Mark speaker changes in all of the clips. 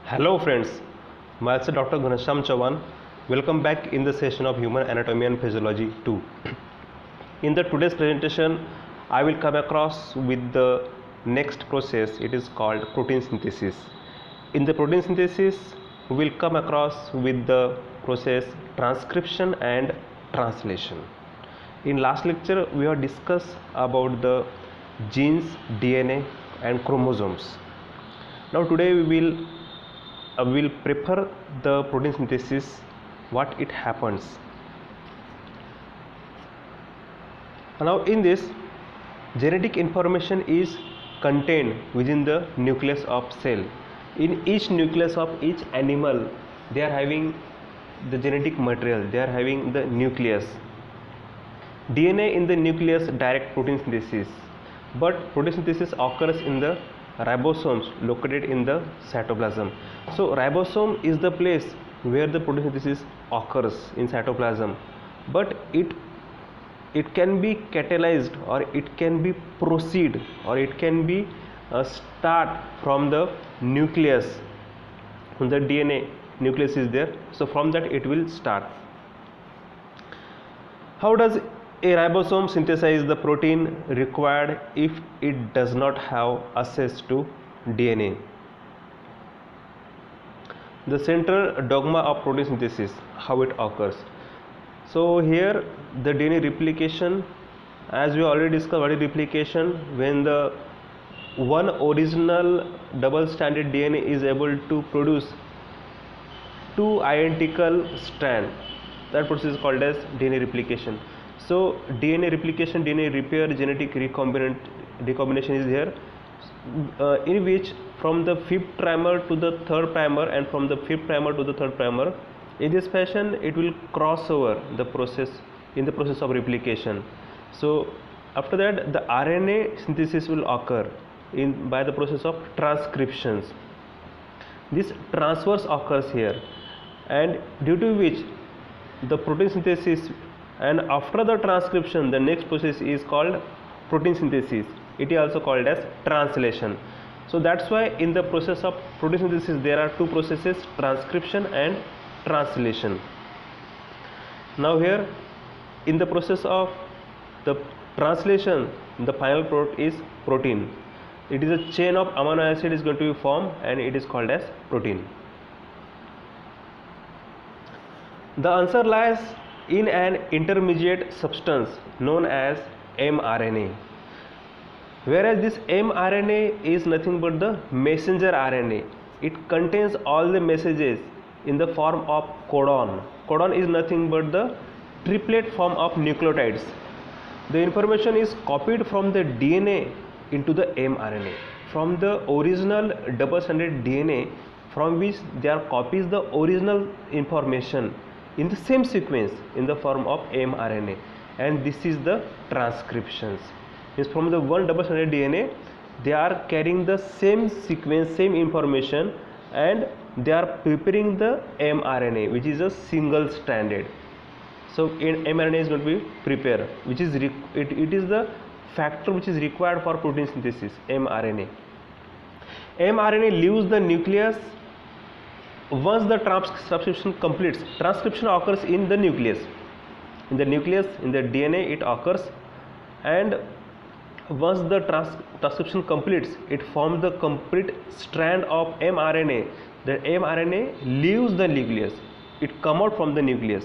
Speaker 1: Hello friends, myself Dr. Ghanasham Chauhan. Welcome back in the session of Human Anatomy and Physiology 2. In the today's presentation, I will come across with the next process. It is called protein synthesis. In the protein synthesis, we will come across with the process transcription and translation. In last lecture, we have discussed about the genes, DNA and chromosomes. Now today we will prepare the protein synthesis, what it happens. Now in this, genetic information is contained within the nucleus of cell. In each nucleus of each animal, they are having the genetic material, they are having the nucleus. DNA in the nucleus direct protein synthesis, but protein synthesis occurs in the ribosomes located in the cytoplasm. So ribosome is the place where the protein synthesis occurs in cytoplasm, but it can be catalyzed, or it can be proceed, or it can be start from the nucleus. When the DNA nucleus is there, so from that it will start. How does a ribosome synthesize the protein required if it does not have access to DNA? The central dogma of protein synthesis, how it occurs. So here the DNA replication, as we already discussed what is replication, when the one original double stranded DNA is able to produce two identical strands, that process is called as DNA replication. So DNA replication, DNA repair, genetic recombination is here, in which from the fifth primer to the third primer and from the fifth primer to the third primer, in this fashion it will cross over the process in the process of replication. So after that the RNA synthesis will occur by the process of transcriptions. This transverse occurs here, and due to which the protein synthesis, and after the transcription the next process is called protein synthesis. It is also called as translation. So that's why in the process of protein synthesis there are two processes, transcription and translation. Now here in the process of the translation, the final product is protein. It is a chain of amino acid is going to be formed, and it is called as protein. The answer lies in an intermediate substance known as mRNA. Whereas this mRNA is nothing but the messenger RNA. It contains all the messages in the form of codon. Codon is nothing but the triplet form of nucleotides. The information is copied from the DNA into the mRNA. From the original double-stranded DNA, from which there copies the original information in the same sequence in the form of mRNA, and this is the transcriptions. Means from the one double-stranded DNA, they are carrying the same sequence, same information, and they are preparing the mRNA, which is a single-stranded. So mRNA is going to be prepared, which is it is the factor which is required for protein synthesis, mRNA. mRNA leaves the nucleus. Once the transcription completes, transcription occurs in the nucleus. In the nucleus, in the DNA, it occurs, and once the transcription completes, it forms the complete strand of mRNA. The mRNA leaves the nucleus. It comes out from the nucleus,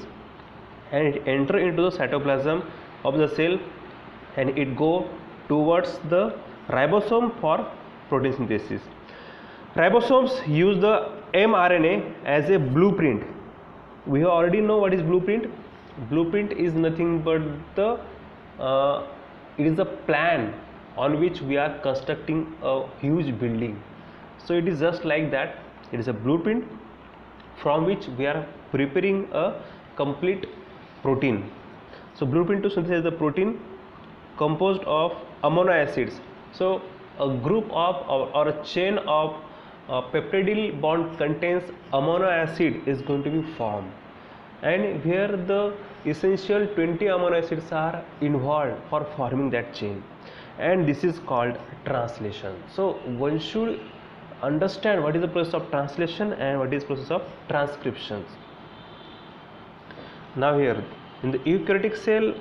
Speaker 1: and it enters into the cytoplasm of the cell, and it go towards the ribosome for protein synthesis. Ribosomes use the mRNA as a blueprint. We already know what is blueprint. Blueprint is nothing but the it is a plan on which we are constructing a huge building. So it is just like that. It is a blueprint from which we are preparing a complete protein. So blueprint to synthesize the protein composed of amino acids. So a group of or a chain of peptidyl bond contains amino acid is going to be formed, and here the essential 20 amino acids are involved for forming that chain, and this is called translation. So one should understand what is the process of translation and what is process of transcriptions. Now here in the eukaryotic cell,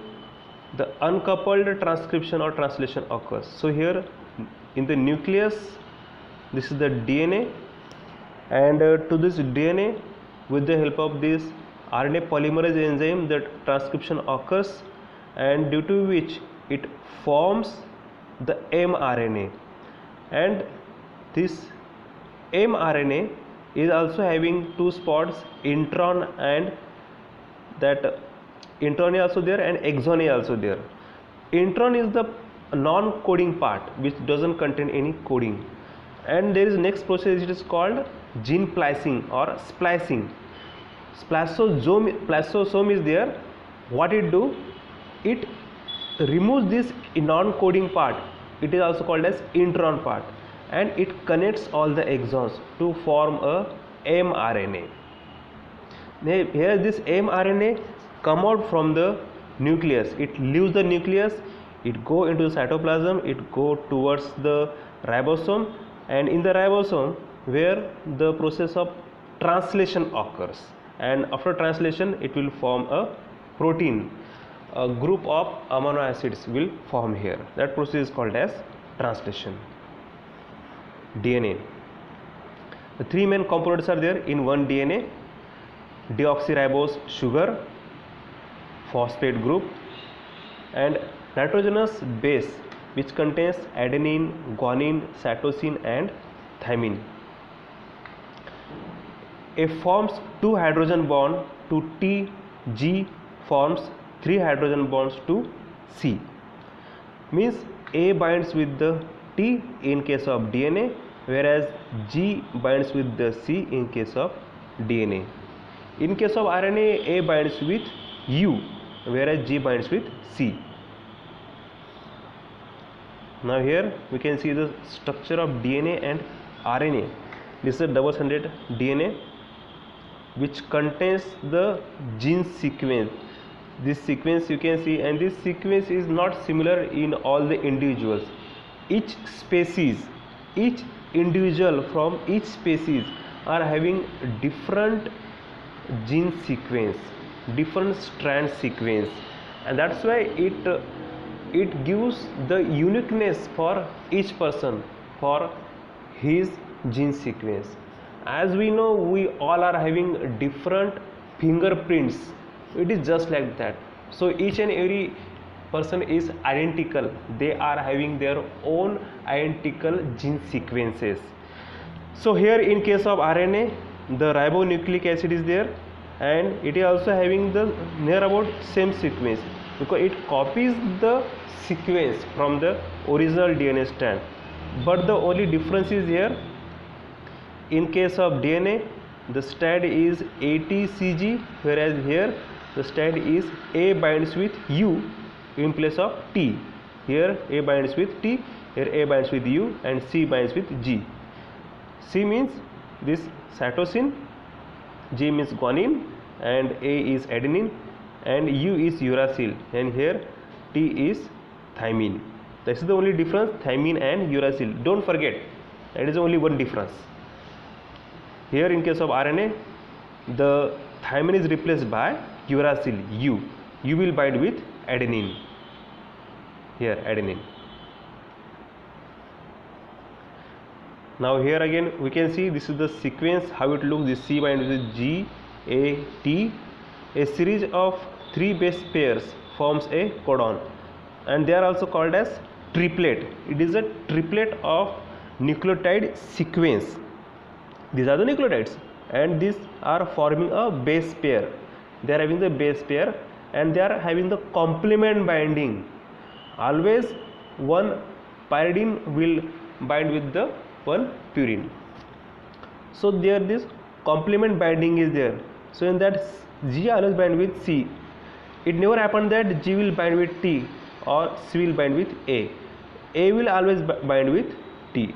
Speaker 1: the uncoupled transcription or translation occurs. So here in the nucleus, this is the DNA, and to this DNA, with the help of this RNA polymerase enzyme, the transcription occurs, and due to which it forms the mRNA. And this mRNA is also having two spots, intron, and that intron is also there and exon is also there. Intron is the non-coding part which doesn't contain any coding, and there is next process, it is called gene splicing or splicing. Spliceosome is there. What it do? It removes this non-coding part. It is also called as intron part, and it connects all the exons to form a mRNA. Here this mRNA come out from the nucleus. It leaves the nucleus, it go into the cytoplasm, it go towards the ribosome, and in the ribosome where the process of translation occurs, and after translation it will form a protein. A group of amino acids will form here. That process is called as translation. DNA. The three main components are there in one DNA: deoxyribose sugar, phosphate group, and nitrogenous base which contains adenine, guanine, cytosine, and thymine. A forms 2 hydrogen bond to T, G forms 3 hydrogen bonds to C. Means A binds with the T in case of DNA, whereas G binds with the C in case of DNA. In case of RNA, A binds with U, whereas G binds with C. Now here we can see the structure of DNA and RNA. This is a double-stranded DNA which contains the gene sequence. This sequence you can see, and this sequence is not similar in all the individuals. Each species, each individual from each species are having different gene sequence, different strand sequence, and that's why it gives the uniqueness for each person for his gene sequence. As we know, we all are having different fingerprints. It is just like that. So each and every person is identical. They are having their own identical gene sequences. So here in case of RNA, the ribonucleic acid is there, and it is also having the near about same sequence, because it copies the sequence from the original DNA strand. But the only difference is here, in case of DNA the strand is ATCG, whereas here the strand is A binds with U in place of T. Here A binds with T, here A binds with U, and C binds with G. C means this cytosine, G means guanine, and A is adenine, and U is uracil, and here T is thymine. This is the only difference, thymine and uracil. Don't forget, that is only one difference. Here in case of RNA, the thymine is replaced by uracil, U. U will bind with adenine. Here adenine. Now here again we can see this is the sequence how it looks. This C binds with G, A, T. A series of 3 base pairs forms a codon, and they are also called as triplet. It is a triplet of nucleotide sequence. These are the nucleotides, and these are forming a base pair. They are having the base pair, and they are having the complement binding. Always one pyridine will bind with the one purine. So there this complement binding is there. So in that G always bind with C. It never happened that G will bind with T or C will bind with A. A will always bind with T.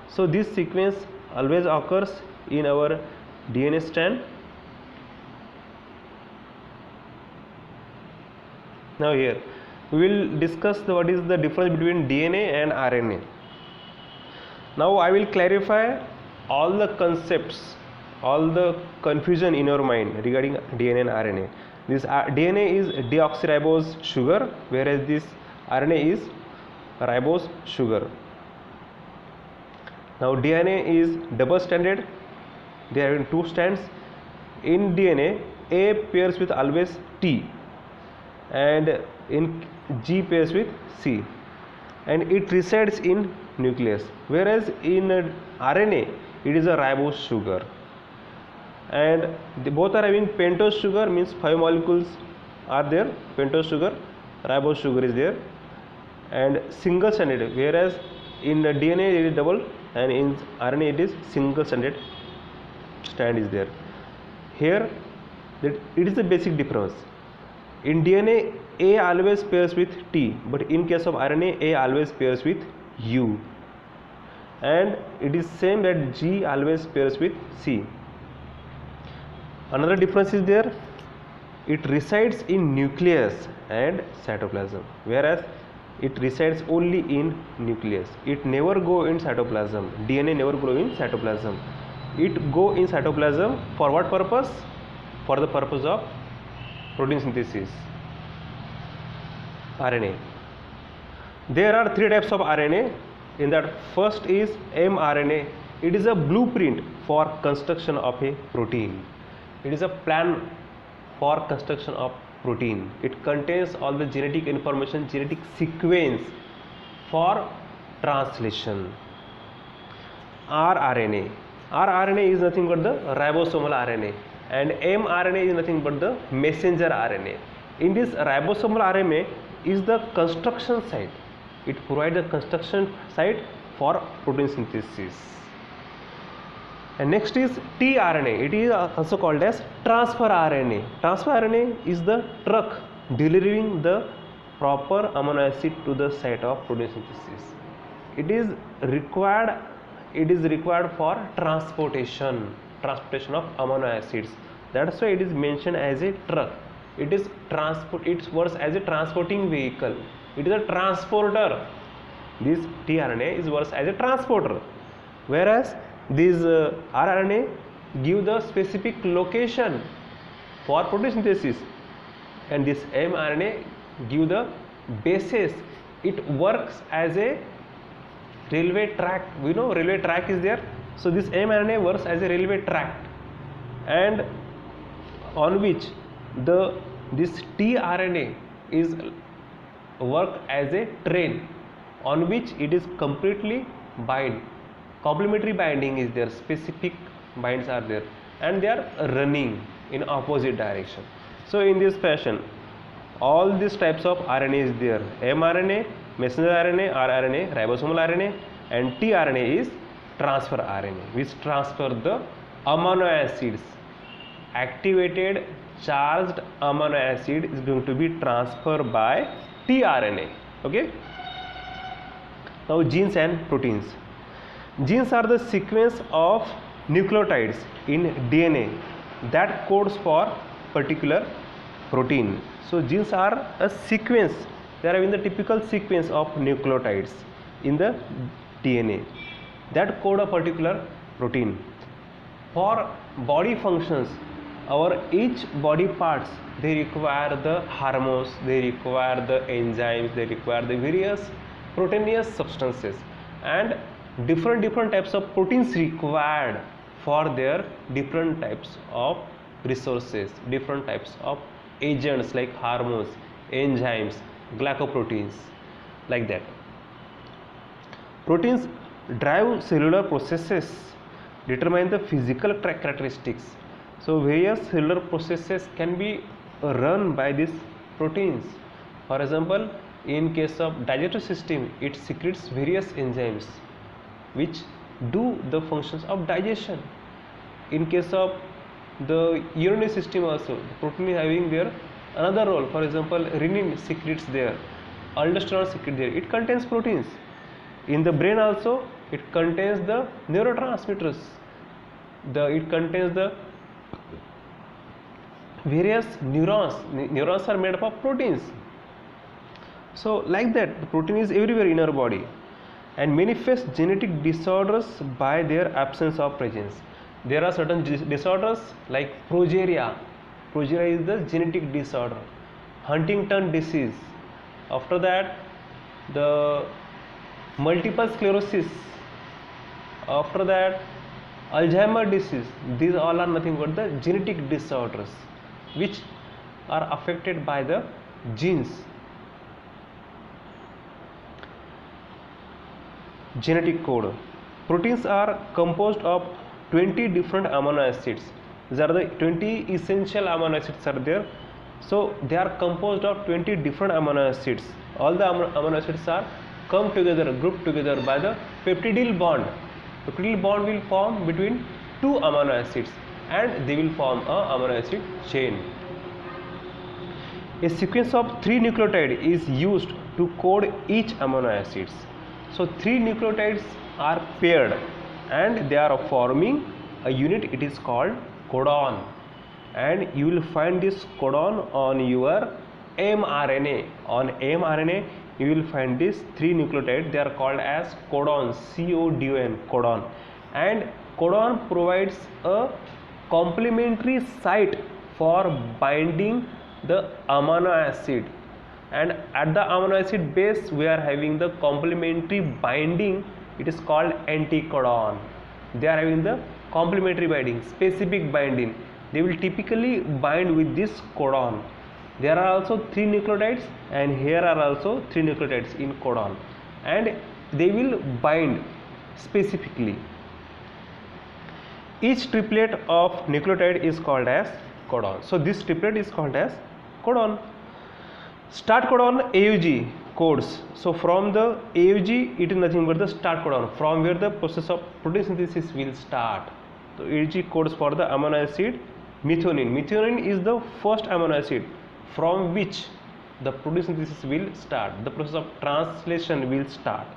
Speaker 1: So this sequence always occurs in our DNA strand. Now here we will discuss what is the difference between DNA and RNA. Now I will clarify all the concepts, all the confusion in your mind regarding DNA and RNA. This DNA is deoxyribose sugar, whereas this RNA is ribose sugar. Now DNA is double stranded. There are two strands. In DNA, A pairs with always T, and in G pairs with C, and it resides in nucleus, whereas in RNA it is a ribose sugar, and both are having pentose sugar, means 5 molecules are there, pentose sugar, ribose sugar is there, and single stranded, whereas in DNA it is double and in RNA it is single stranded strand is there. Here that it is a basic difference. In DNA, A always pairs with T, but in case of RNA, A always pairs with U, and it is same that G always pairs with C. Another difference is there, it resides in nucleus and cytoplasm, whereas it resides only in nucleus. It never go in cytoplasm. DNA never grow in cytoplasm. It go in cytoplasm for what purpose? For the purpose of protein synthesis. RNA. There are 3 types of RNA. In that, first is mRNA. It is a blueprint for construction of a protein. It is a plan for construction of protein. It contains all the genetic information, genetic sequence for translation. rRNA. rRNA is nothing but the ribosomal RNA, and mRNA is nothing but the messenger RNA. In this ribosomal RNA is the construction site. It provides the construction site for protein synthesis. And next is tRNA. It is also called as transfer RNA. Transfer RNA is the truck delivering the proper amino acid to the site of protein synthesis. It is required for transportation of amino acids. That's why it is mentioned as a truck. It works as a transporting vehicle. It is a transporter. This tRNA works as a transporter, whereas this rRNA give the specific location for protein synthesis, and this mRNA give the basis. It works as a railway track. We know railway track is there, so this mRNA works as a railway track, and on which this tRNA is work as a train, on which it is completely bind. Complementary binding is there, specific binds are there, and they are running in opposite direction. So in this fashion, all these types of RNA is there: mRNA, messenger RNA, rRNA, ribosomal RNA, and tRNA is transfer RNA, which transfer the amino acids. Activated charged amino acid is going to be transferred by tRNA. Okay. Now genes and proteins. Genes are the sequence of nucleotides in DNA that codes for particular protein. So genes are a sequence. They are in the typical sequence of nucleotides in the DNA that code a particular protein. For body functions, our each body parts, they require the hormones, they require the enzymes, they require the various proteinous substances, and different types of proteins required for their different types of resources, different types of agents like hormones, enzymes, glycoproteins, like that. Proteins drive cellular processes, determine the physical characteristics. So various cellular processes can be run by these proteins. For example, in case of digestive system, it secretes various enzymes which do the functions of digestion. In case of the urinary system also, the protein is having their another role. For example, renin secretes there, aldosterone secretes there. It contains proteins. In the brain also, it contains the neurotransmitters. It contains the various neurons. Neurons are made up of proteins. So like that, the protein is everywhere in our body. and manifest genetic disorders by their absence or presence. There are certain disorders like progeria. Progeria is the genetic disorder. Huntington disease. After that, the multiple sclerosis. After that, Alzheimer disease. These all are nothing but the genetic disorders which are affected by the genes. Genetic code. Proteins are composed of 20 different amino acids. These are the 20 essential amino acids are there. So they are composed of 20 different amino acids. All the amino acids are come together, grouped together by the peptidyl bond. Peptidyl bond will form between two amino acids and they will form a amino acid chain. A sequence of 3 nucleotides is used to code each amino acids. So 3 nucleotides are paired and they are forming a unit. It is called codon, and you will find this codon on your mRNA. On mRNA you will find these 3 nucleotides. They are called as codons, C-O-D-O-N, codon, and codon provides a complementary site for binding the amino acid, and at the amino acid base we are having the complementary binding. It is called anticodon. They are having the complementary binding, specific binding. They will typically bind with this codon. There are also 3 nucleotides and here are also 3 nucleotides in codon, and they will bind specifically. Each triplet of nucleotide is called as codon. So this triplet is called as codon. Start codon AUG codes. So from the AUG it is nothing but the start codon, from where the process of protein synthesis will start. So AUG codes for the amino acid methionine. Methionine is the first amino acid from which the protein synthesis will start. The process of translation will start.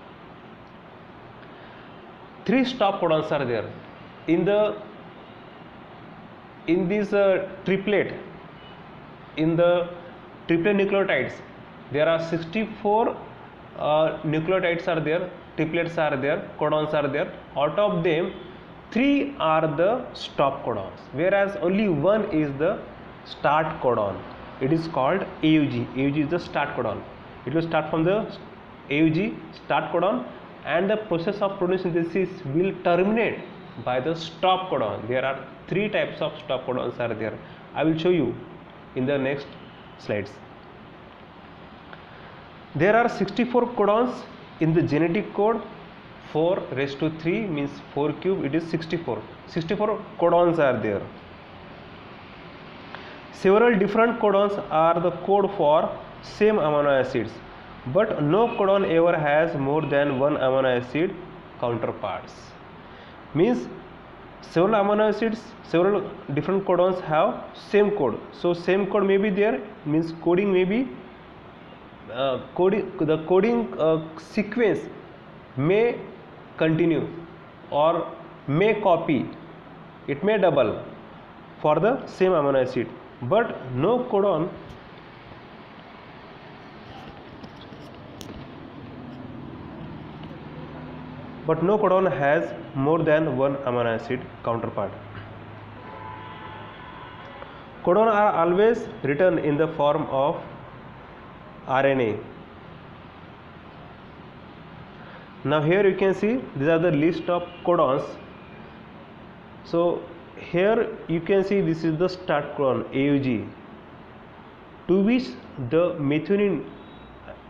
Speaker 1: 3 stop codons are there in this triplet. In the triplet nucleotides there are 64 nucleotides are there, triplets are there, codons are there. Out of them 3 are the stop codons, whereas only 1 is the start codon. It is called AUG. AUG is the start codon. It will start from the AUG, start codon, and the process of protein synthesis will terminate by the stop codon. There are 3 types of stop codons are there. I will show you in the next slides. There are 64 codons in the genetic code. 4 raised to 3 means 4 cube, it is 64. 64 codons are there. Several different codons are the code for same amino acids, but no codon ever has more than one amino acid counterparts. Means several amino acids, several different codons have same code. So same code may be there, means coding may be the coding sequence may continue or may copy, it may double for the same amino acid, but no codon has more than one amino acid counterpart. Codon are always written in the form of RNA. Now here you can see these are the list of codons. So here you can see this is the start codon AUG, to which the methionine,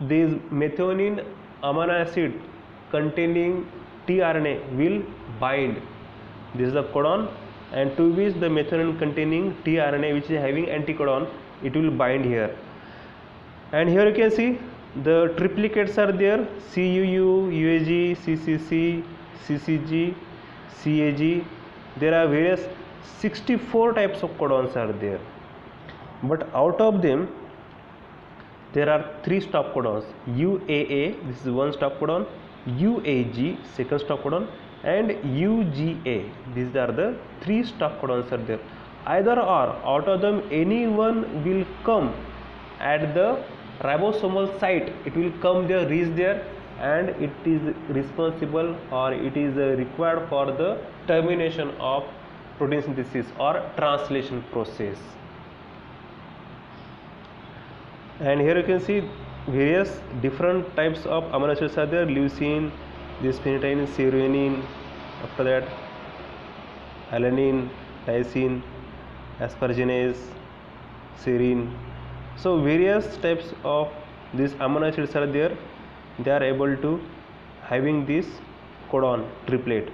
Speaker 1: this methionine amino acid containing tRNA will bind. This is the codon, and to which the methionine containing tRNA which is having anticodon, it will bind here. And here you can see the triplicates are there, CUU, UAG, CCC, CCG, CAG. There are various 64 types of codons are there, but out of them there are 3 stop codons. UAA, this is one stop codon, UAG, second stop codon, and UGA. These are the 3 stop codons are there. Either or, out of them any one will come at the ribosomal site. It will come there, reach there, and it is responsible, or it is required for the termination of protein synthesis or translation process. And here you can see various different types of amino acids are there: leucine, this phenytoin, serine, after that alanine, lysine, asparginase, serine. So various types of these amino acids are there. They are able to having this codon triplet.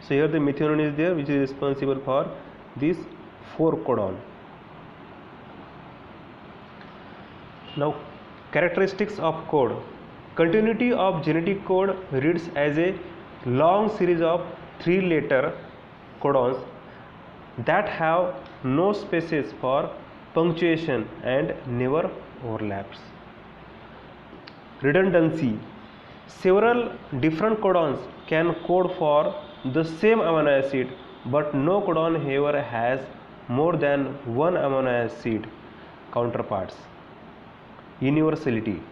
Speaker 1: So here the methionine is there, which is responsible for this 4 codon. Now characteristics of code. Continuity of genetic code reads as a long series of 3-letter codons that have no spaces for punctuation and never overlaps. Redundancy. Several different codons can code for the same amino acid, but no codon ever has more than one amino acid counterparts. Universality.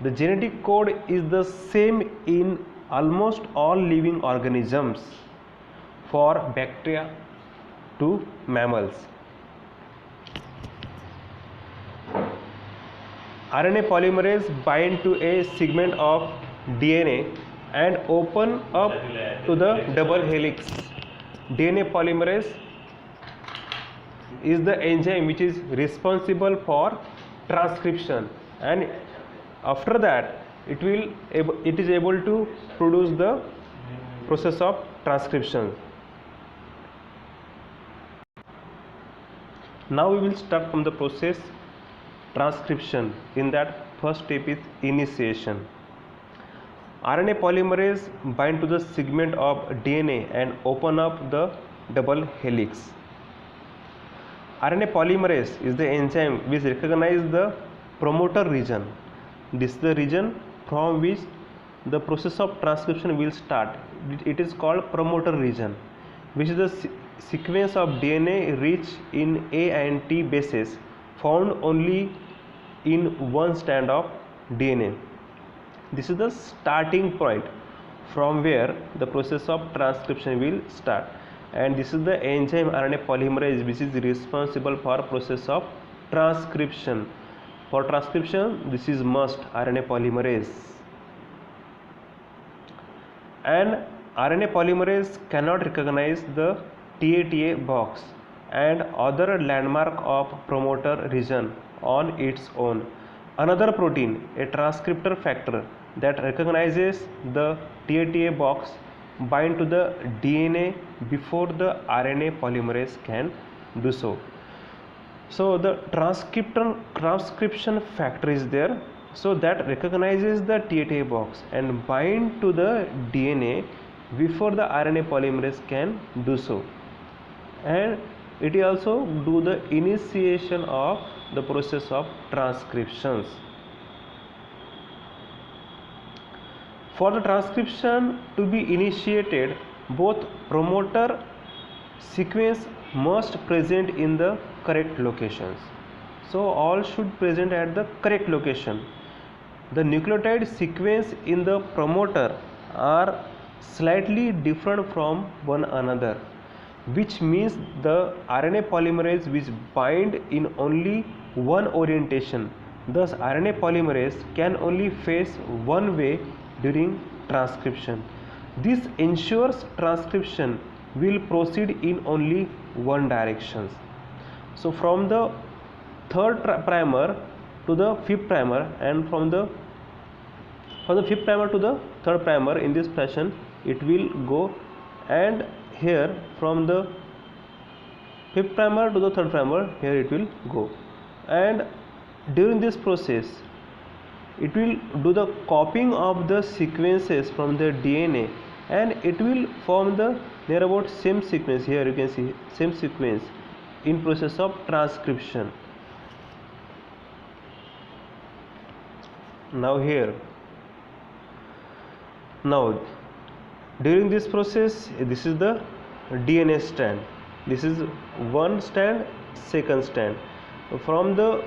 Speaker 1: The genetic code is the same in almost all living organisms, for bacteria to mammals. RNA polymerase bind to a segment of DNA and open up to the double helix. DNA polymerase is the enzyme which is responsible for transcription, and after that it is able to produce the process of transcription. Now we will start from the process transcription. In that, first step is initiation. RNA polymerase bind to the segment of DNA and open up the double helix. RNA polymerase is the enzyme which recognizes the promoter region. This is the region from which the process of transcription will start. It is called promoter region, which is the sequence of DNA rich in A and T bases found only in one strand of DNA. This is the starting point from where the process of transcription will start, and this is the enzyme RNA polymerase which is responsible for process of transcription. For transcription, this is must RNA polymerase. And RNA polymerase cannot recognize the TATA box and other landmark of promoter region on its own. Another protein, a transcriptor factor that recognizes the TATA box, bind to the DNA before the RNA polymerase can do so. So the transcription factor is there, so that recognizes the TATA box and bind to the DNA before the RNA polymerase can do so, and it also do the initiation of the process of transcriptions. For the transcription to be initiated, both promoter sequence must present in the correct locations. So all should present at the correct location. The nucleotide sequence in the promoter are slightly different from one another, which means the RNA polymerase which bind in only one orientation. Thus RNA polymerase can only face one way during transcription. This ensures transcription will proceed in only one direction. So from the third primer to the fifth primer, and from the fifth primer to the third primer, in this fashion it will go, and here from the fifth primer to the third primer, here it will go, and during this process it will do the copying of the sequences from the DNA, and it will form the near about same sequence. Here you can see same sequence in process of transcription. Now during this process, this is the DNA strand, this is one strand, second strand. From the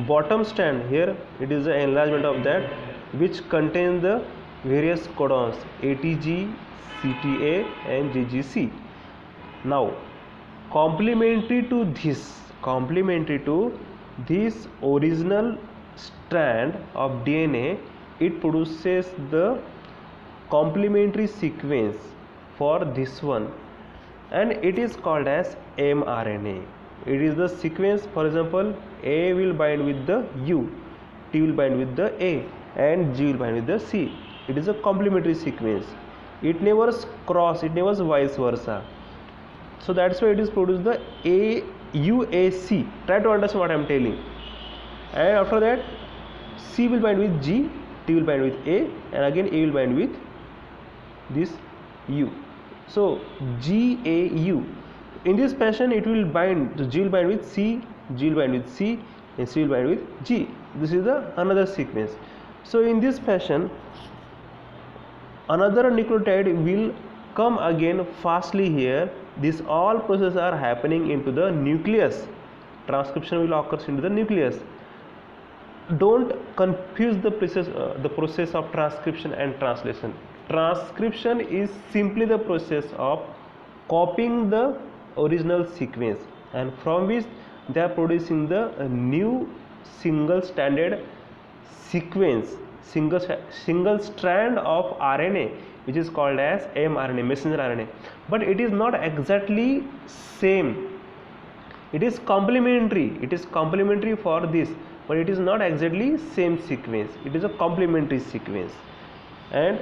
Speaker 1: bottom strand, here it is the enlargement of that which contains the various codons ATG, CTA and GGC. Now complementary to this original strand of DNA, it produces the complementary sequence for this one, and it is called as mRNA. It is the sequence. For example, A will bind with the U, T will bind with the A, and G will bind with the C. It is a complementary sequence. It never cross, it never vice versa. So that's why it is produced the AUAC. Try to understand what I am telling. And after that, C will bind with G, T will bind with A, and again A will bind with this U. So GAU. In this fashion, it will bind. The G will bind with C, G will bind with C, and C will bind with G. This is the another sequence. So in this fashion, another nucleotide will come again fastly here. These all processes are happening into the nucleus. Transcription will occur into the nucleus. Don't confuse the process of transcription and translation. Transcription is simply the process of copying the original sequence, and from which they are producing the new single stranded sequence, single strand of RNA, which is called as mRNA, messenger RNA. But it is not exactly same. It is complementary. It is complementary for this, but it is not exactly same sequence. It is a complementary sequence, and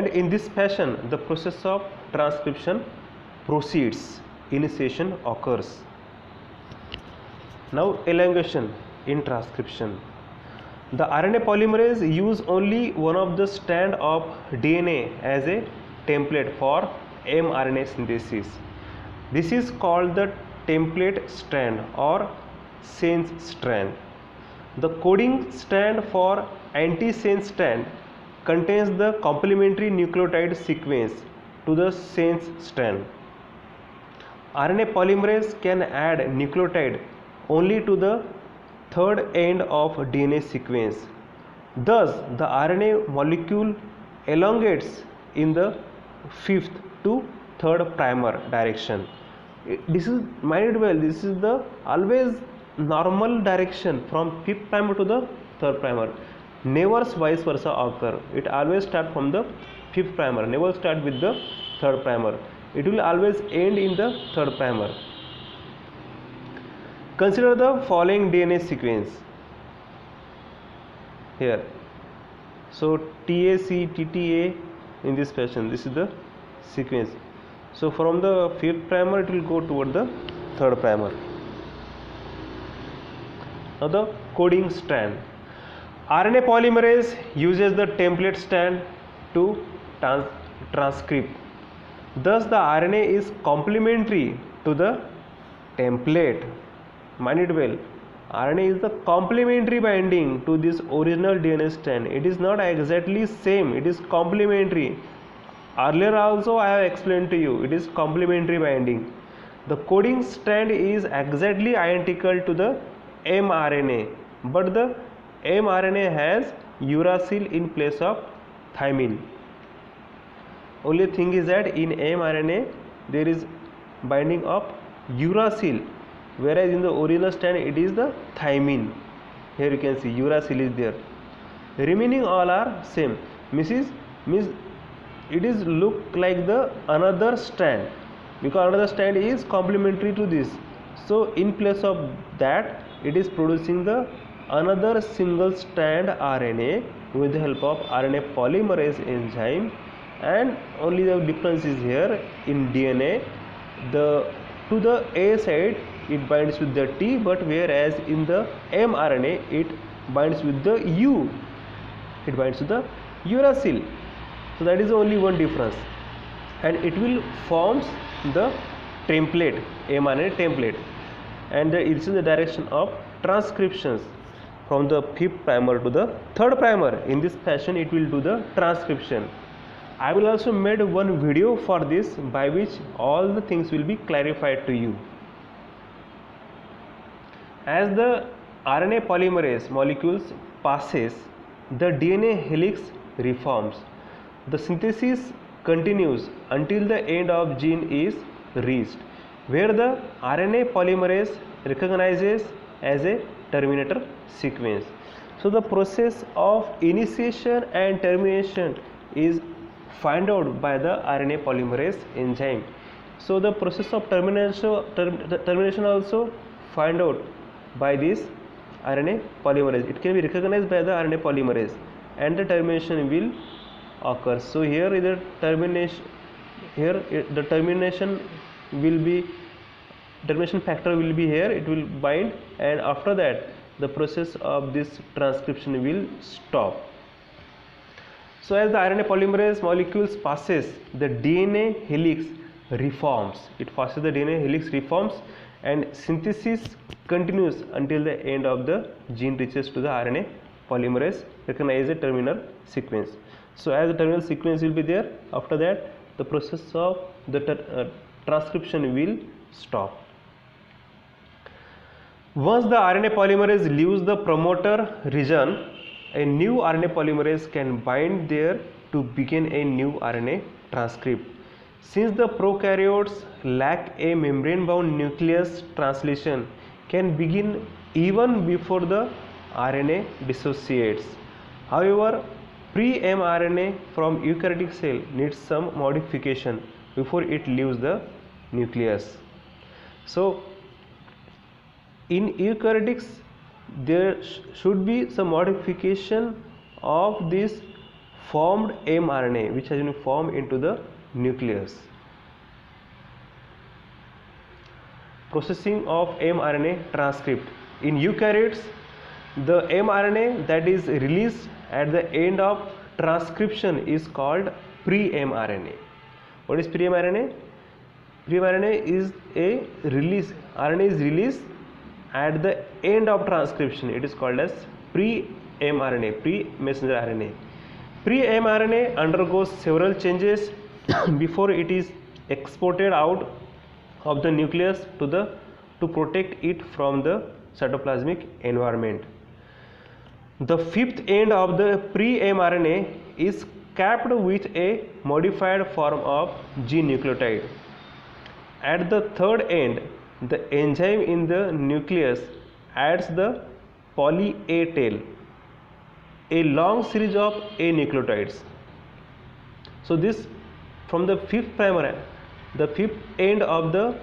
Speaker 1: in this fashion the process of transcription proceeds, initiation occurs. Now elongation in transcription. The RNA polymerase use only one of the strand of DNA as a template for mRNA synthesis. This is called the template strand or sense strand. The coding strand for antisense strand contains the complementary nucleotide sequence to the sense strand. RNA polymerase can add nucleotide only to the third end of DNA sequence. Thus, the RNA molecule elongates in the fifth to third primer direction. This is, mind it well, this is the always normal direction from fifth primer to the third primer. Never vice versa occur. It always start from the fifth primer, never start with the third primer. It will always end in the third primer. Consider the following DNA sequence here. So TAC, TTA in this fashion. This is the sequence. So from the fifth primer it will go toward the third primer. Now the coding strand. RNA polymerase uses the template strand to transcript. Thus the RNA is complementary to the template. Mind it well. RNA is the complementary binding to this original DNA strand. It is not exactly same. It is complementary. Earlier also I have explained to you. It is complementary binding. The coding strand is exactly identical to the mRNA, but the mRNA has uracil in place of thymine. Only thing is that in mRNA there is binding of uracil, whereas in the original strand it is the thymine. Here you can see uracil is there. Remaining all are same. Means it is look like the another strand, because another strand is complementary to this. So in place of that, it is producing the another single strand RNA with the help of RNA polymerase enzyme, and only the difference is here in DNA. To the A side it binds with the T, but whereas in the mRNA it binds with the U. It binds with the uracil. So that is only one difference, and it will forms the template, mRNA template, and it is the direction of transcriptions from the fifth primer to the third primer. In this fashion it will do the transcription. I will also made one video for this, by which all the things will be clarified to you. As the RNA polymerase molecules passes the DNA helix reforms. The synthesis continues until the end of gene is reached, where the RNA polymerase recognizes as a terminator sequence. So the process of initiation and termination is found out by the RNA polymerase enzyme. So the process of termination also found out by this RNA polymerase. It can be recognized by the RNA polymerase, and the termination will occur. So here is the termination. Here the termination will be, termination factor will be here. It will bind, and after that the process of this transcription will stop. So as the RNA polymerase molecules passes, the DNA helix reforms. It passes the DNA helix reforms, and synthesis continues until the end of the gene reaches to the RNA polymerase recognizes a terminal sequence. So as the terminal sequence will be there, after that the process of the transcription will stop. Once the RNA polymerase leaves the promoter region, a new RNA polymerase can bind there to begin a new RNA transcript. Since the prokaryotes lack a membrane-bound nucleus, translation can begin even before the RNA dissociates. However, pre-mRNA from eukaryotic cell needs some modification before it leaves the nucleus. So in eukaryotics there should be some modification of this formed mRNA which has been formed into the nucleus. Processing of mRNA transcript. In eukaryotes, the mRNA that is released at the end of transcription is called pre-mRNA. What is pre-mRNA? Pre-mRNA is a release. RNA is released at the end of transcription. It is called as pre-mRNA, pre-messenger RNA. Pre-mRNA undergoes several changes before it is exported out of the nucleus to protect it from the cytoplasmic environment. The fifth end of the pre-mRNA is capped with a modified form of gene nucleotide. At the third end, the enzyme in the nucleus adds the poly A tail, a long series of A nucleotides. So this from the fifth primer, the fifth end of the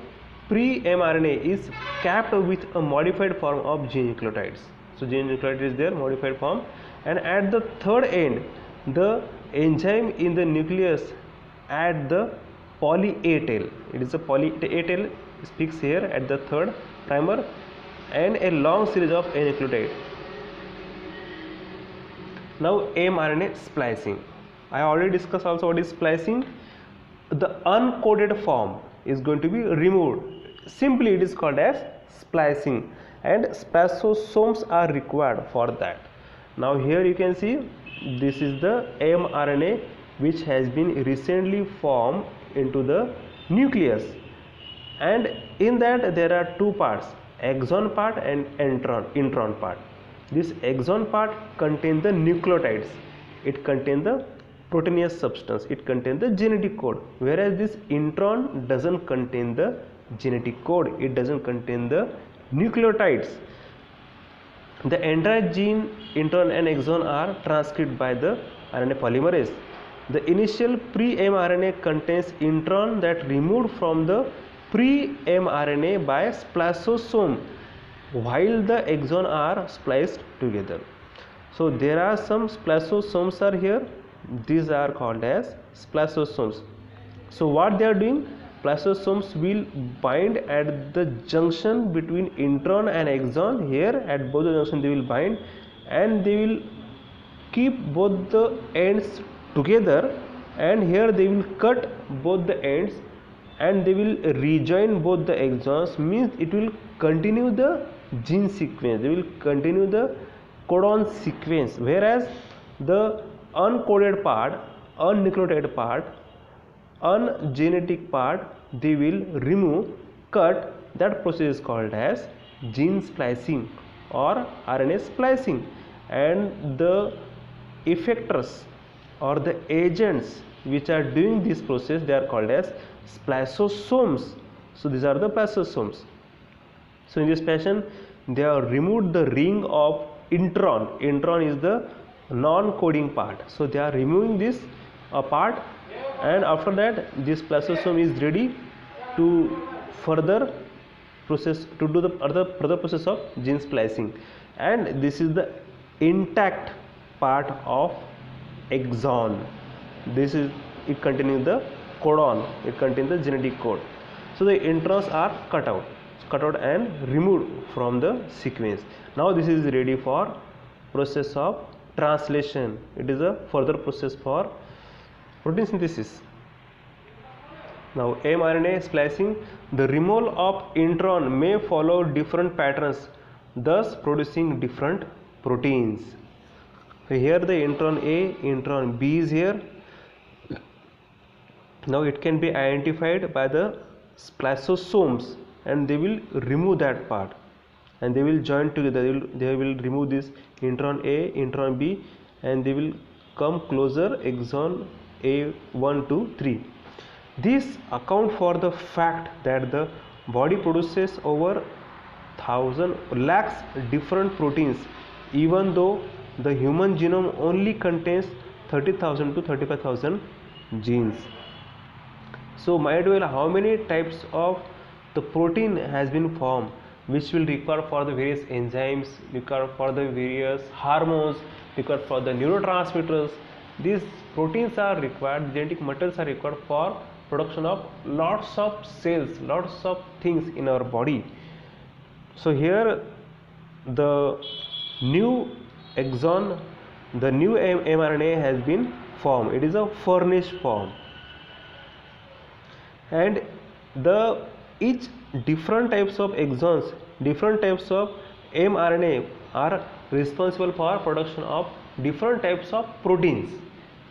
Speaker 1: pre-mRNA is capped with a modified form of gene nucleotides. So gene nucleotide is there, modified form, and at the third end, the enzyme in the nucleus add the poly A tail. It is a poly A tail speaks here at the third primer, and a long series of A nucleotide. Now mRNA splicing. I already discussed also what is splicing. The uncoded form is going to be removed. Simply it is called as splicing, and spliceosomes are required for that. Now here you can see this is the mRNA which has been recently formed into the nucleus, and in that there are two parts, exon part and intron part. This exon part contains the nucleotides, it contains the proteinous substance, it contains the genetic code, whereas this intron doesn't contain the genetic code, it doesn't contain the nucleotides. The entire gene, intron and exon are transcribed by the RNA polymerase. The initial pre-mRNA contains intron that removed from the pre-mRNA by spliceosome, while the exon are spliced together. So there are some spliceosomes are here. These are called as spliceosomes. So what they are doing? Spliceosomes will bind at the junction between intron and exon. Here at both the junctions they will bind, and they will keep both the ends together, and here they will cut both the ends and they will rejoin both the exons. Means it will continue the gene sequence, they will continue the codon sequence, whereas the uncoded part, unnucleotides part, ungenetic part they will remove, cut. That process is called as gene splicing or RNA splicing, and the effectors or the agents which are doing this process, they are called as spliceosomes. So these are the spliceosomes. So in this fashion they have removed the ring of intron. Intron is the non-coding part. So they are removing this part, and after that this spliceosome is ready to further process, to do the further process of gene splicing. And this is the intact part of exon. This is, it contains the codon, it contains the genetic code. So the introns are cut out and removed from the sequence. Now this is ready for process of translation. It is a further process for protein synthesis. Now mRNA splicing, the removal of intron may follow different patterns, thus producing different proteins. So here the intron A, intron B is here. Now it can be identified by the spliceosomes, and they will remove that part and they will join together. They will remove this intron A, intron B, and they will come closer, exon A1 to 3. This account for the fact that the body produces over lakhs different proteins, even though the human genome only contains 30,000 to 35,000 genes. So might well, how many types of the protein has been formed, which will require for the various enzymes, require for the various hormones, require for the neurotransmitters. These proteins are required, genetic materials are required for production of lots of cells, lots of things in our body. So here the new exon, the new mRNA has been formed. It is a furnished form, and the each different types of exons, different types of mRNA are responsible for production of different types of proteins,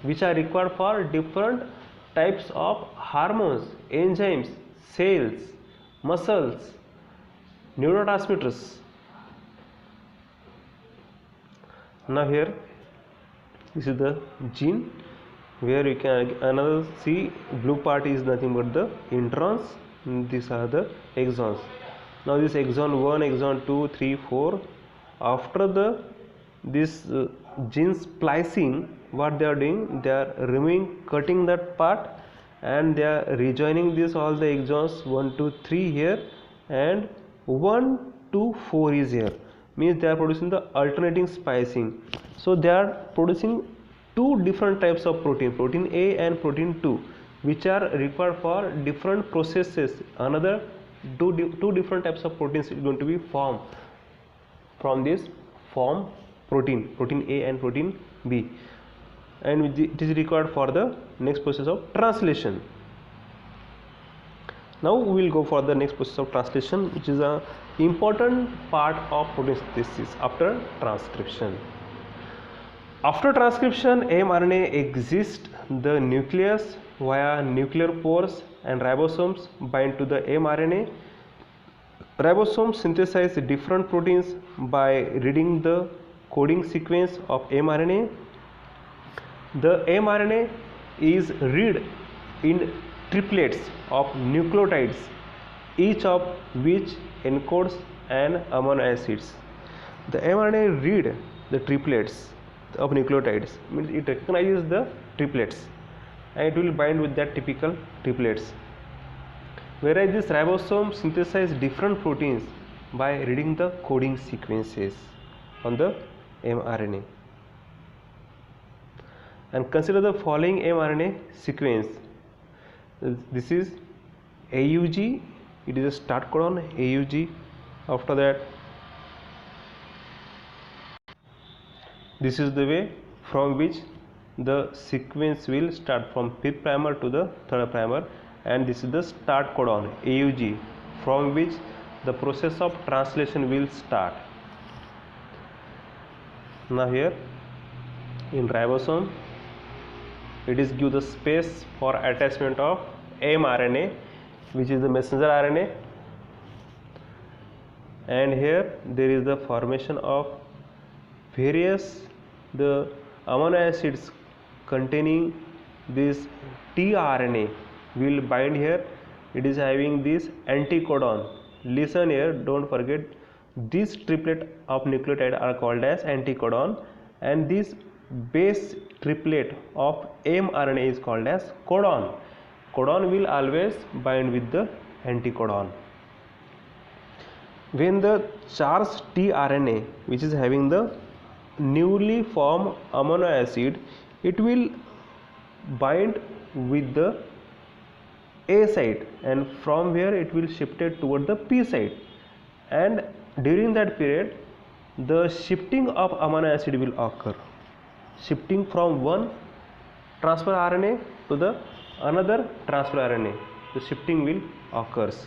Speaker 1: which are required for different types of hormones, enzymes, cells, muscles, neurotransmitters. Now here this is the gene, where you can another see blue part is nothing but the introns, these are the exons. Now this exon 1, exon 2, 3, 4, after the this gene splicing, what they are doing, they are removing, cutting that part, and they are rejoining this all the exons 1, 2, 3 here, and 1, 2, 4 is here, means they are producing the alternating splicing. So they are producing two different types of protein, protein A and protein 2, which are required for different processes. Another two different types of proteins is going to be formed from this form protein A and protein B, and it is required for the next process of translation. Now we will go for the next process of translation, which is a important part of protein synthesis after transcription. After transcription, mRNA exits the nucleus via nuclear pores, and ribosomes bind to the mRNA. Ribosomes synthesize different proteins by reading the coding sequence of mRNA. The mRNA is read in triplets of nucleotides, each of which encodes an amino acids. The mRNA read the triplets of nucleotides, means it recognizes the triplets and it will bind with that typical triplets. Whereas this ribosome synthesize different proteins by reading the coding sequences on the mRNA. And consider the following mRNA sequence. This is AUG, it is a start codon AUG. After that, this is the way from which the sequence will start, from 5th primer to the 3rd primer, and this is the start codon AUG, from which the process of translation will start. Now here in ribosome, it is give the space for attachment of mRNA, which is the messenger RNA, and here there is the formation of various the amino acids containing this tRNA will bind here. It is having this anticodon. Listen here, don't forget, this triplet of nucleotide are called as anticodon, and this base triplet of mRNA is called as codon. Codon will always bind with the anticodon. When the charged tRNA, which is having the newly formed amino acid, it will bind with the A side, and from where it will shifted toward the P side, and during that period the shifting of amino acid will occur, shifting from one transfer RNA to the another transfer RNA. The shifting will occurs.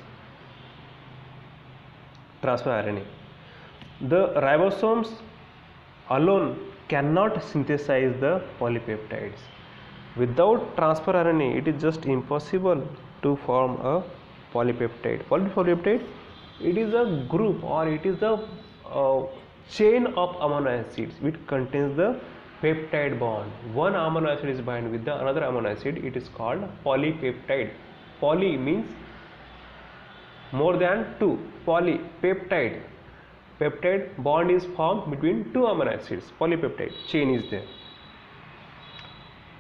Speaker 1: Transfer RNA. The ribosomes alone cannot synthesize the polypeptides. Without transfer RNA, it is just impossible to form a polypeptide. Polypeptide, it is a group, or it is a chain of amino acids which contains the peptide bond. One amino acid is bound with the another amino acid. It is called polypeptide. Poly means more than two. Polypeptide. Peptide bond is formed between two amino acids. Polypeptide chain is there.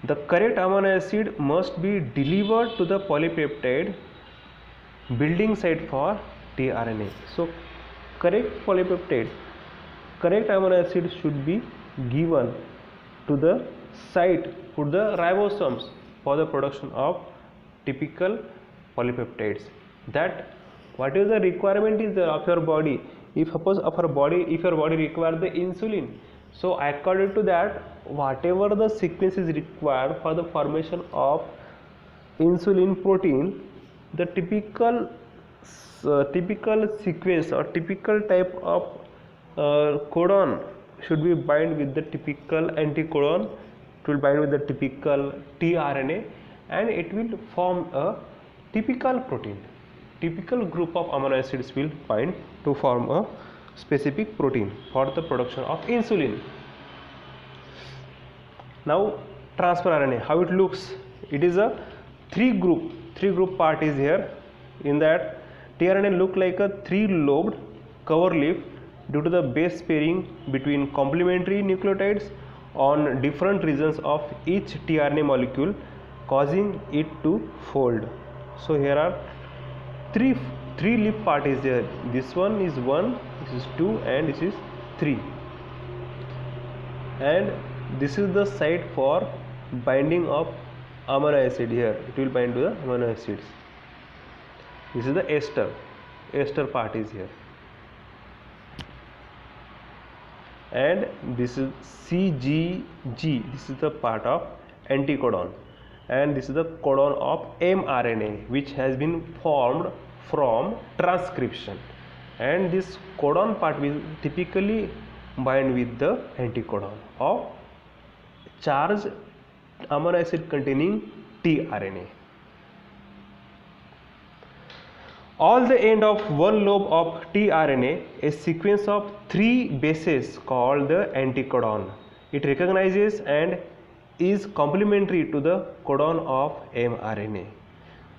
Speaker 1: The correct amino acid must be delivered to the polypeptide building site for tRNA. So, correct polypeptide, correct amino acid should be given to the site for the ribosomes for the production of typical polypeptides. That what is the requirement is of your body. If suppose if your body requires the insulin, so according to that, whatever the sequence is required for the formation of insulin protein, the typical sequence or typical type of codon should be bind with the typical anticodon. It will bind with the typical tRNA, and it will form a typical protein. Typical group of amino acids will bind to form a specific protein for the production of insulin. Now, transfer RNA, how it looks? It is a three group part is here. In that, tRNA look like a three-lobed cover leaf due to the base pairing between complementary nucleotides on different regions of each tRNA molecule, causing it to fold. So here are three leaf part is there. This one is 1, this is 2, and this is 3. And this is the site for binding of amino acid here. It will bind to the amino acids. This is the ester part is here. And this is CGG. This is the part of anticodon. And this is the codon of mRNA, which has been formed from transcription, and this codon part will typically bind with the anticodon of charged amino acid containing tRNA. All the end of one lobe of tRNA, a sequence of 3 bases called the anticodon. It recognizes and is complementary to the codon of mRNA.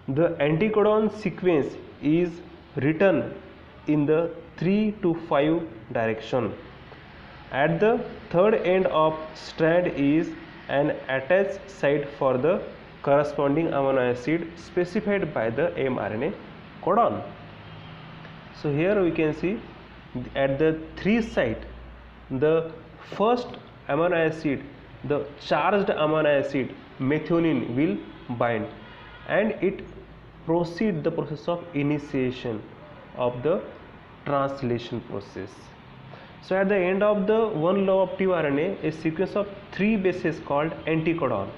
Speaker 1: The anticodon sequence is written in the 3 to 5 direction. At the third end of strand is an attached site for the corresponding amino acid specified by the mRNA codon. So here we can see at the 3 site, the first amino acid, the charged amino acid methionine will bind, and it proceed the process of initiation of the translation process. So at the end of the one lobe of tRNA, a sequence of 3 bases called anticodon.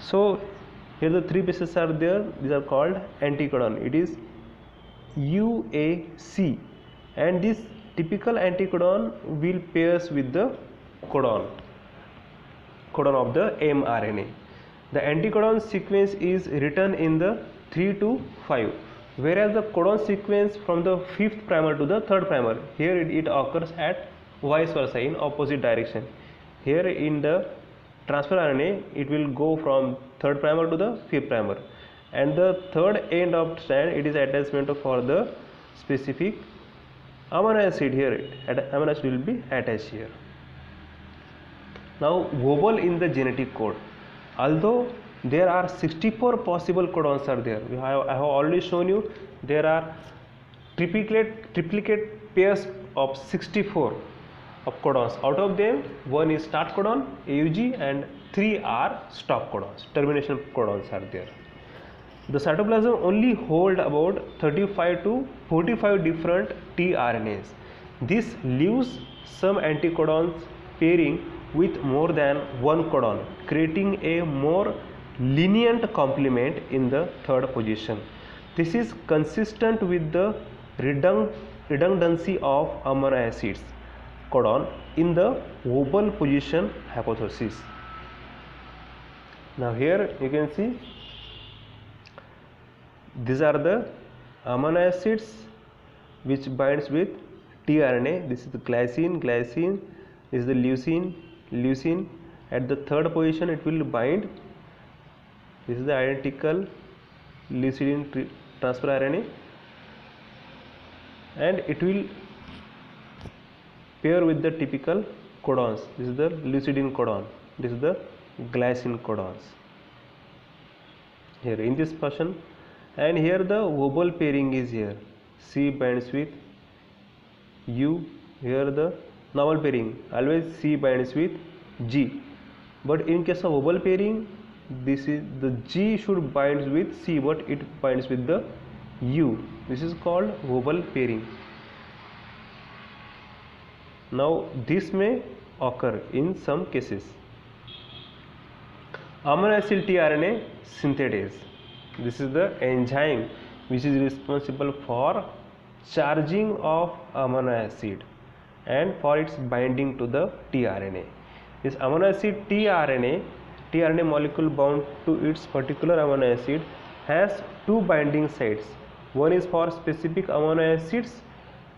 Speaker 1: So here the 3 bases are there, these are called anticodon. It is UAC, and this typical anticodon will pairs with the codon of the mRNA. The anticodon sequence is written in the 3 to 5, whereas the codon sequence from the 5th primer to the 3rd primer, here it occurs at vice versa, in opposite direction. Here in the transfer RNA, it will go from third primer to the fifth primer, and the third end of strand, it is attachment for the specific amino acid. Here amino acid will be attached here. Now vowel in the genetic code. Although there are 64 possible codons are there, I have already shown you there are triplicate pairs of 64 of codons. Out of them, one is start codon, AUG, and 3 are stop codons, termination codons are there. The cytoplasm only hold about 35 to 45 different tRNAs. This leaves some anticodons pairing with more than one codon, creating a more lenient complement in the third position. This is consistent with the redundancy of amino acids codon in the vowel position hypothesis. Now here you can see these are the amino acids which binds with tRNA. This is the glycine, this is the leucine. At the third position it will bind. This is the identical leucine transfer RNA, and it will pair with the typical codons. This is the leucidine codon, this is the glycine codons here in this fashion. And here the vowel pairing is here. C binds with U. Here the normal pairing, always C binds with G. But in case of vowel pairing, this is the G should binds with C, but it binds with the U. This is called vowel pairing. Now this may occur in some cases. Amino acid tRNA synthetase. This is the enzyme which is responsible for charging of amino acid and for its binding to the tRNA. This amino acid tRNA molecule bound to its particular amino acid has two binding sites. One is for specific amino acids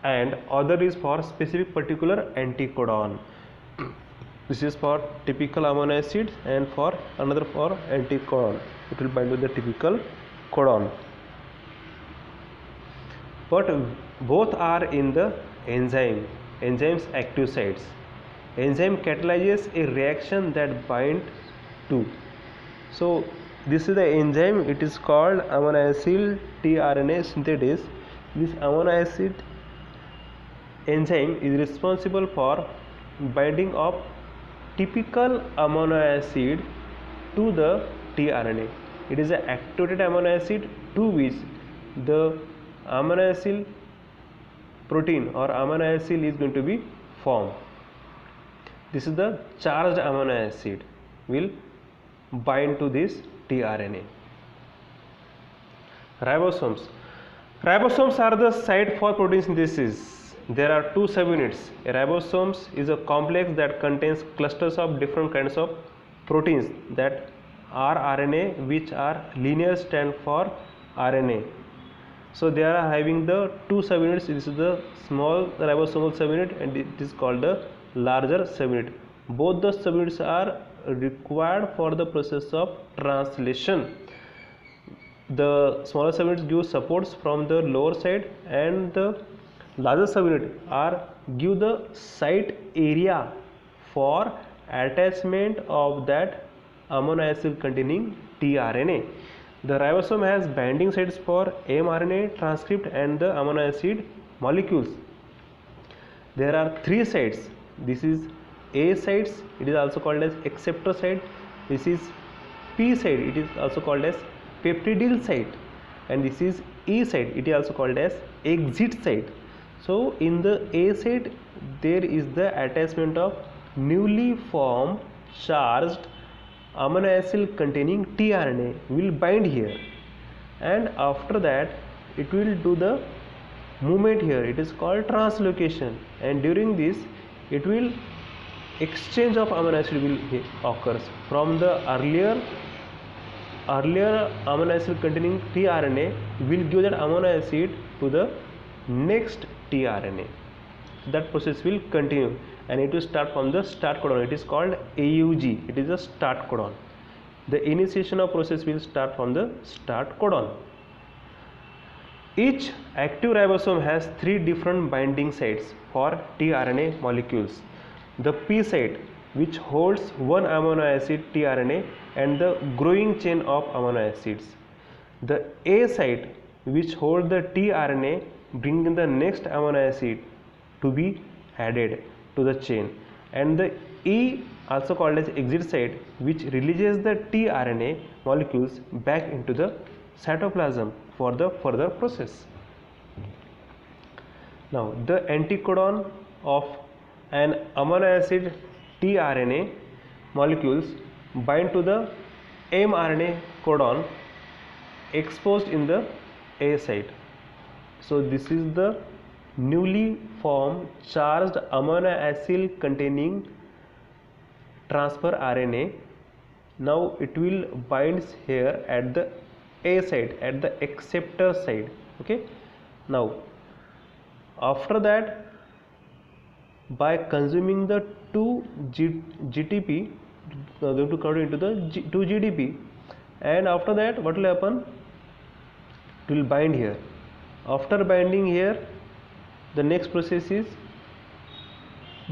Speaker 1: and other is for specific particular anticodon. This is for typical amino acid and for another for anticodon. It will bind with the typical codon. But both are in the enzyme's active sites. Enzyme catalyzes a reaction that bind to. So this is the enzyme. It is called amino acid tRNA synthetase. This amino acid enzyme is responsible for binding of typical amino acid to the tRNA. It is an activated amino acid to which the amino acid protein or amino acid is going to be formed. This is the charged amino acid will bind to this tRNA. Ribosomes. Ribosomes are the site for protein synthesis. There are two subunits. A ribosome is a complex that contains clusters of different kinds of proteins that are RNA, which are linear stand for RNA. So they are having the two subunits. This is the small ribosomal subunit and it is called the larger subunit. Both the subunits are required for the process of translation. The smaller subunits give supports from the lower side and the larger subunit are give the site area for attachment of that amino acid containing tRNA. The ribosome has binding sites for mRNA transcript and the amino acid molecules. There are three sites. This is A sites, it is also called as acceptor site. This is P site, it is also called as peptidyl site, and this is E site, it is also called as exit site. So in the A site there is the attachment of newly formed charged amino acid containing tRNA will bind here, and after that it will do the movement here. It is called translocation, and during this it will exchange of amino acid will occurs from the earlier amino acid containing tRNA will give that amino acid to the next tRNA. That process will continue, and it will start from the start codon. It is called AUG. It is a start codon. The initiation of process will start from the start codon. Each active ribosome has 3 different binding sites for tRNA molecules. The P site, which holds one amino acid tRNA and the growing chain of amino acids. The A site, which holds the tRNA bringing the next amino acid to be added to the chain, and the E, also called as exit site, which releases the tRNA molecules back into the cytoplasm for the further process. Now, the anticodon of an amino acid tRNA molecules bind to the mRNA codon exposed in the A site. So this is the newly formed charged amino acid containing transfer RNA. Now it will bind here at the A site, at the acceptor side. Okay. Now after that, by consuming the 2 GTP, going to convert into the 2 GDP, and after that what will happen? It will bind here. After binding here, the next process is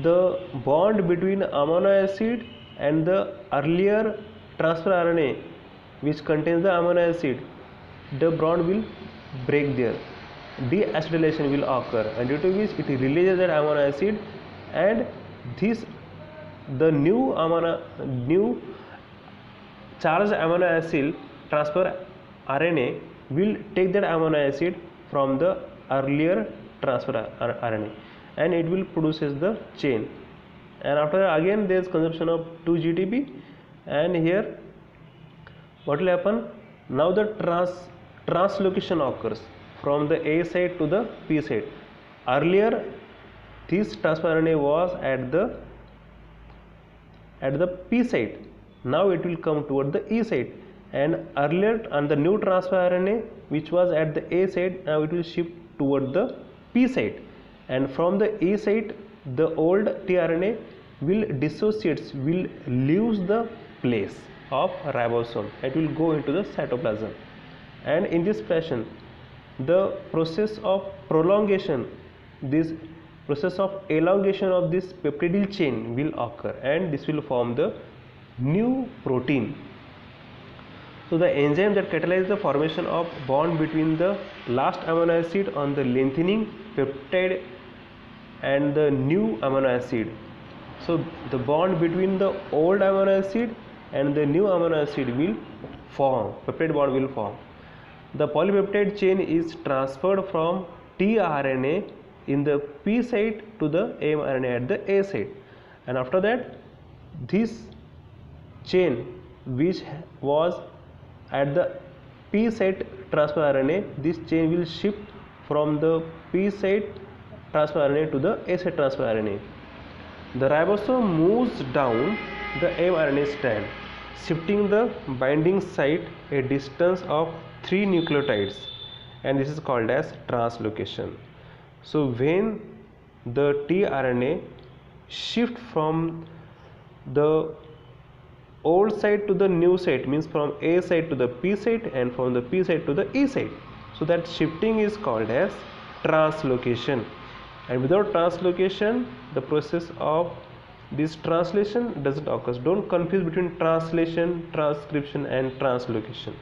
Speaker 1: the bond between amino acid and the earlier transfer RNA which contains the amino acid, the bond will break there. Deacetylation will occur, and due to which it releases that amino acid, and the new charged amino acid transfer RNA will take that amino acid from the earlier transfer RNA, and it will produces the chain. And after that, again there is consumption of 2 GTP, and here what will happen? Now the translocation occurs from the A site to the P site. Earlier this transfer RNA was at the P site. Now it will come toward the E site, and earlier and the new transfer RNA which was at the A site, now it will shift toward the P site, and from the E site the old tRNA will dissociate, will leaves the place of ribosome. It will go into the cytoplasm, and in this fashion the process of prolongation, this process of elongation of this peptidyl chain will occur, and this will form the new protein. So the enzyme that catalyzes the formation of bond between the last amino acid on the lengthening peptide and the new amino acid. So the bond between the old amino acid and the new amino acid will form, peptide bond will form. The polypeptide chain is transferred from tRNA in the P site to the mRNA at the A site, and after that this chain which was at the P site transfer RNA, this chain will shift from the P site transfer RNA to the A site transfer RNA. The ribosome moves down the mRNA strand, shifting the binding site a distance of 3 nucleotides, and this is called as translocation. So when the tRNA shift from the old site to the new site, means from A site to the P site and from the P site to the E site, so that shifting is called as translocation. And without translocation, the process of this translation doesn't occur. Don't confuse between translation, transcription and translocation.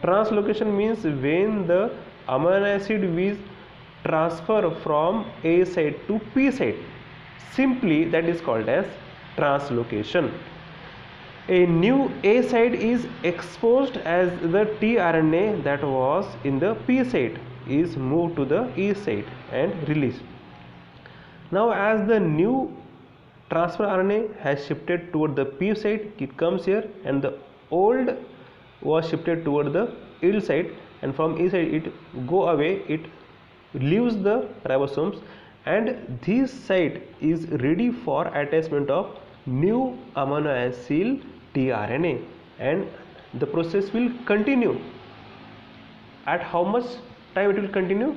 Speaker 1: Translocation means when the amino acid is transferred from A site to P site, simply that is called as translocation. A new A site is exposed as the tRNA that was in the P site is moved to the E site and released. Now as the new transfer RNA has shifted toward the P site, it comes here, and the old was shifted toward the E site, and from E site it go away, it leaves the ribosomes, and this site is ready for attachment of new amino acid tRNA, and the process will continue. At how much time it will continue?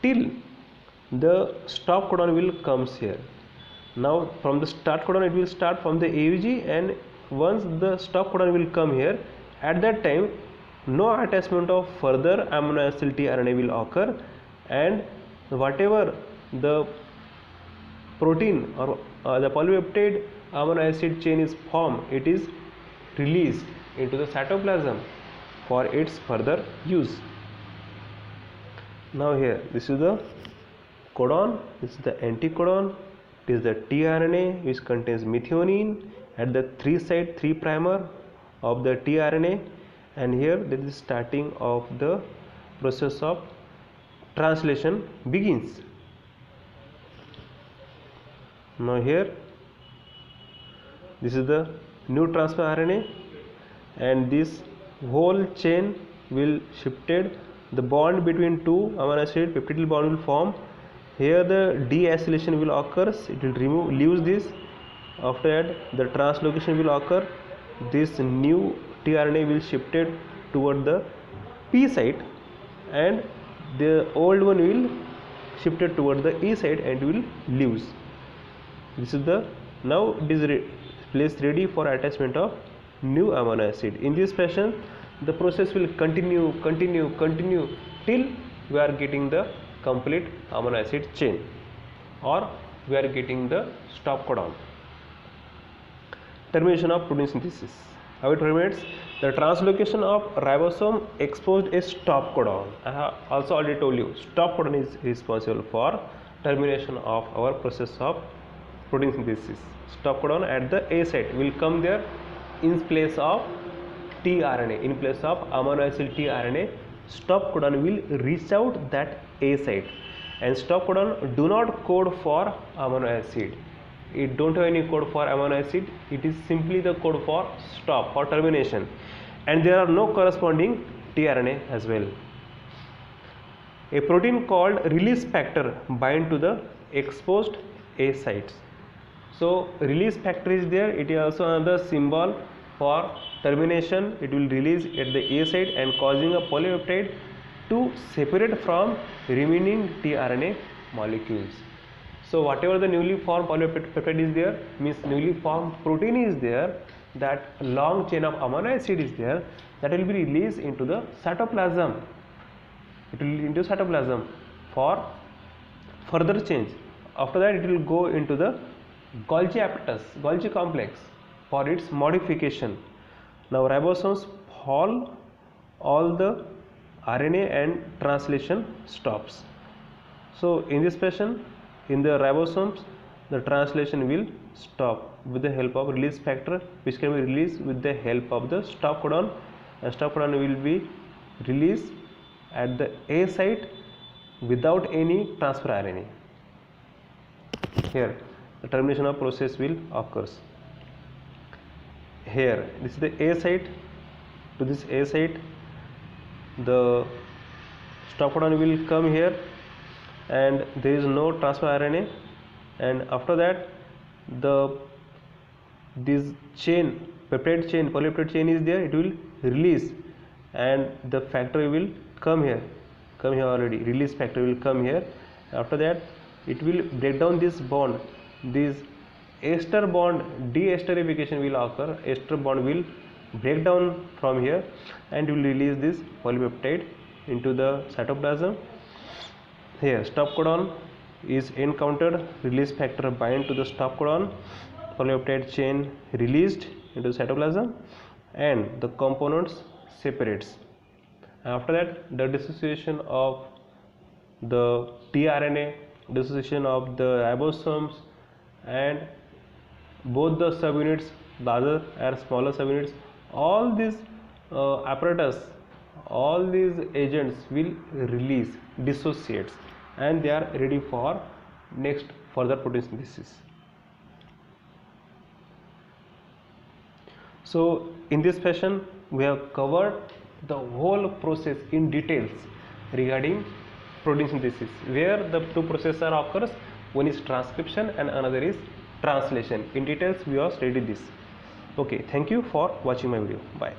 Speaker 1: Till the stop codon will comes here. Now from the start codon it will start from the AUG, and once the stop codon will come here, at that time no attachment of further amino acyl tRNA will occur, and whatever the protein or the polypeptide amino acid chain is formed, it is released into the cytoplasm for its further use. Now here, this is the codon, this is the anticodon, it is the tRNA which contains methionine at the 3' primer of the tRNA, and here there is starting of the process of translation begins. Now here, this is the new transfer RNA, and this whole chain will shifted. The bond between two amino acid peptidyl bond will form. Here the deacylation will occur, it will leaves this. After that the translocation will occur. This new tRNA will shifted toward the P site, and the old one will shifted toward the E site and will leaves. This is the now it is placed ready for attachment of new amino acid. In this fashion the process will continue till we are getting the complete amino acid chain, or we are getting the stop codon. Termination of protein synthesis. How it terminates? The translocation of ribosome exposed a stop codon. I have also already told you, stop codon is responsible for termination of our process of protein synthesis. Stop codon at the A site will come there in place of tRNA, in place of amino acid tRNA. Stop codon will reach out that A site, and stop codon do not code for amino acid. It don't have any code for amino acid. It is simply the code for stop, for termination, and there are no corresponding tRNA as well. A protein called release factor bind to the exposed A sites. So release factor is there. It is also another symbol for termination. It will release at the A site and causing a polypeptide to separate from remaining tRNA molecules. So whatever the newly formed polypeptide is there, means newly formed protein is there, that long chain of amino acid is there, that will be released into the cytoplasm. It will into cytoplasm for further change. After that it will go into the Golgi apparatus, Golgi complex for its modification. Now ribosomes fall, all the RNA and translation stops. So in this fashion, in the ribosomes the translation will stop with the help of release factor, which can be released with the help of the stop codon, and stop codon will be released at the A site without any transfer RNA. Here the termination of process will occurs. Here this is the A site. To this A site the stop codon will come here, and there is no transfer RNA, and after that this chain, peptide chain, polypeptide chain is there, it will release, and the factor will come here already, release factor will come here. After that it will break down this bond, this ester bond, deesterification will occur, ester bond will break down from here and will release this polypeptide into the cytoplasm. Here stop codon is encountered, release factor bind to the stop codon, polypeptide chain released into the cytoplasm, and the components separates. After that the dissociation of the tRNA, dissociation of the ribosomes, and both the subunits, larger and smaller subunits, all these apparatus, all these agents will release, dissociates, and they are ready for next further protein synthesis. So in this fashion we have covered the whole process in details regarding protein synthesis, where the two processes occurs. One is transcription and another is translation. In details we have studied this. Okay, thank you for watching my video. Bye.